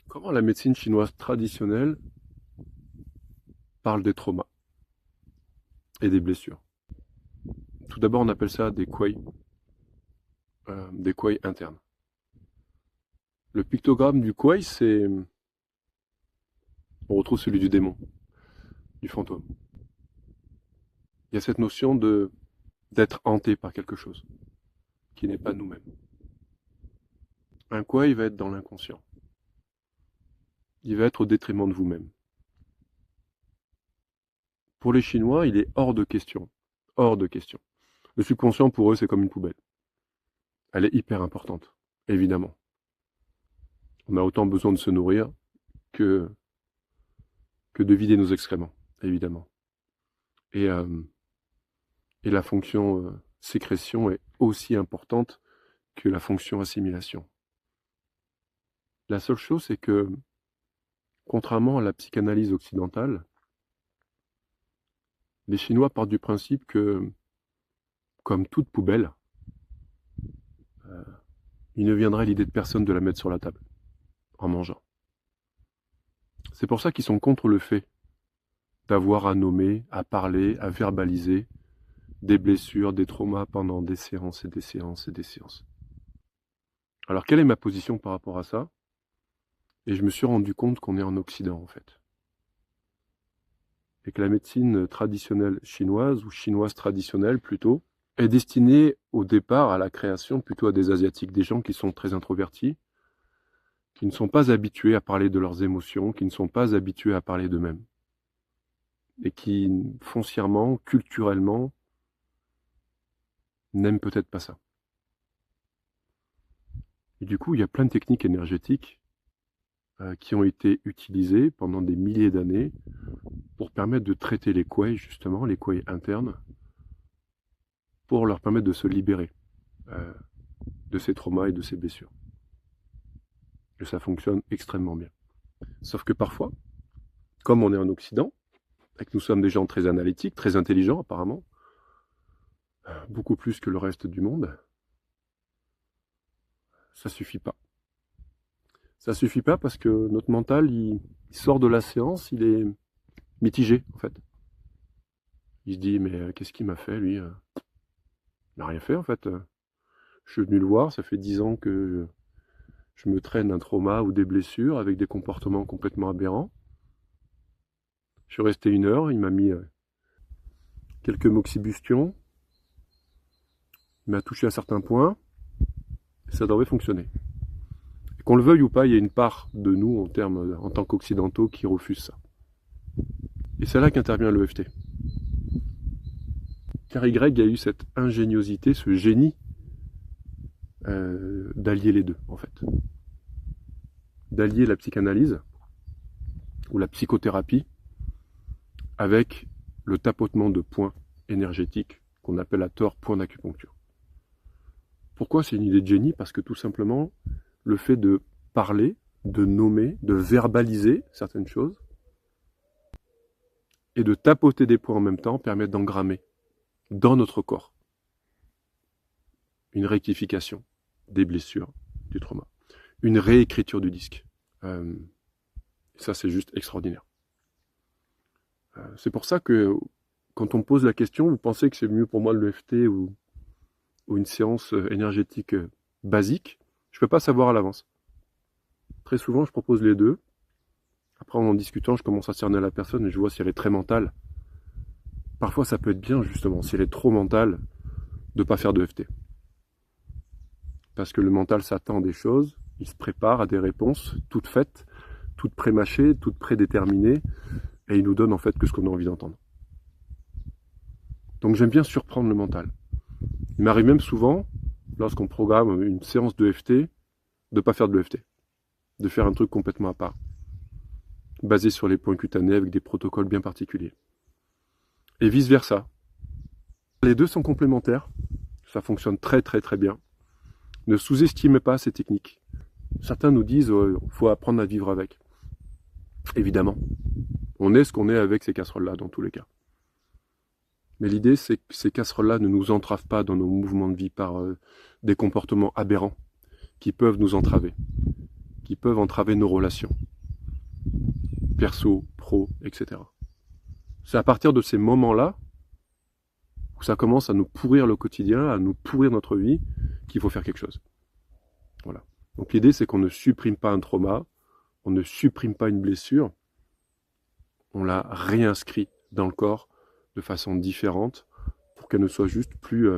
Comment la médecine chinoise traditionnelle parle des traumas et des blessures? Tout d'abord, on appelle ça des kuei internes. Le pictogramme du kuei, on retrouve celui du démon, du fantôme. Il y a cette notion d'être hanté par quelque chose qui n'est pas nous-mêmes. Un kuei va être dans l'inconscient. Il va être au détriment de vous-même. Pour les Chinois, il est hors de question. Hors de question. Le subconscient, pour eux, c'est comme une poubelle. Elle est hyper importante, évidemment. On a autant besoin de se nourrir que de vider nos excréments, évidemment. Et, et la fonction sécrétion est aussi importante que la fonction assimilation. La seule chose, c'est que, contrairement à la psychanalyse occidentale, les Chinois partent du principe que, comme toute poubelle, il ne viendrait l'idée de personne de la mettre sur la table, en mangeant. C'est pour ça qu'ils sont contre le fait d'avoir à nommer, à parler, à verbaliser des blessures, des traumas pendant des séances et des séances et des séances. Alors quelle est ma position par rapport à ça? Et je me suis rendu compte qu'on est en Occident en fait. Et que la médecine traditionnelle chinoise, ou chinoise traditionnelle plutôt, est destinée au départ à la création plutôt à des Asiatiques, des gens qui sont très introvertis, qui ne sont pas habitués à parler de leurs émotions, qui ne sont pas habitués à parler d'eux-mêmes. Et qui, foncièrement, culturellement, n'aiment peut-être pas ça. Et du coup, il y a plein de techniques énergétiques qui ont été utilisées pendant des milliers d'années pour permettre de traiter les kuei, justement, les kuei internes, pour leur permettre de se libérer de ces traumas et de ces blessures. Et ça fonctionne extrêmement bien. Sauf que parfois, comme on est en Occident, et que nous sommes des gens très analytiques, très intelligents apparemment, beaucoup plus que le reste du monde, ça suffit pas. Ça suffit pas parce que notre mental, il sort de la séance, il est mitigé en fait. Il se dit mais qu'est-ce qu'il m'a fait lui? Il n'a rien fait en fait. Je suis venu le voir, ça fait 10 ans que je me traîne un trauma ou des blessures avec des comportements complètement aberrants. Je suis resté 1 heure, il m'a mis quelques moxibustions, il m'a touché à certains points, et ça devrait fonctionner. Et qu'on le veuille ou pas, il y a une part de nous en tant qu'occidentaux qui refuse ça. Et c'est là qu'intervient l'EFT. Car Y a eu cette ingéniosité, ce génie d'allier les deux, en fait. D'allier la psychanalyse, ou la psychothérapie, avec le tapotement de points énergétiques, qu'on appelle à tort point d'acupuncture. Pourquoi c'est une idée de génie? Parce que tout simplement, le fait de parler, de nommer, de verbaliser certaines choses, et de tapoter des points en même temps permet d'engrammer dans notre corps une rectification des blessures, du trauma, une réécriture du disque. Ça, c'est juste extraordinaire. C'est pour ça que quand on me pose la question, vous pensez que c'est mieux pour moi l'EFT ou une séance énergétique basique? Je ne peux pas savoir à l'avance. Très souvent, je propose les deux. Après, en discutant, je commence à cerner la personne et je vois si elle est très mentale. Parfois, ça peut être bien, justement, si elle est trop mentale, de ne pas faire d'EFT. Parce que le mental s'attend à des choses, il se prépare à des réponses toutes faites, toutes prémâchées, toutes prédéterminées, et il nous donne en fait que ce qu'on a envie d'entendre. Donc j'aime bien surprendre le mental. Il m'arrive même souvent, lorsqu'on programme une séance d'EFT, de ne pas faire de l'EFT, de faire un truc complètement à part, basé sur les points cutanés avec des protocoles bien particuliers. Et vice-versa. Les deux sont complémentaires, ça fonctionne très très très bien. Ne sous-estimez pas ces techniques. Certains nous disent qu'il faut apprendre à vivre avec. Évidemment, on est ce qu'on est avec ces casseroles-là dans tous les cas. Mais l'idée, c'est que ces casseroles-là ne nous entravent pas dans nos mouvements de vie par des comportements aberrants qui peuvent nous entraver, qui peuvent entraver nos relations, perso, pro, etc. C'est à partir de ces moments-là, où ça commence à nous pourrir le quotidien, à nous pourrir notre vie, qu'il faut faire quelque chose. Voilà. Donc l'idée, c'est qu'on ne supprime pas un trauma, on ne supprime pas une blessure, on la réinscrit dans le corps de façon différente pour qu'elle ne soit juste plus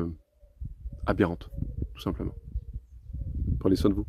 aberrante, tout simplement. Prenez soin de vous.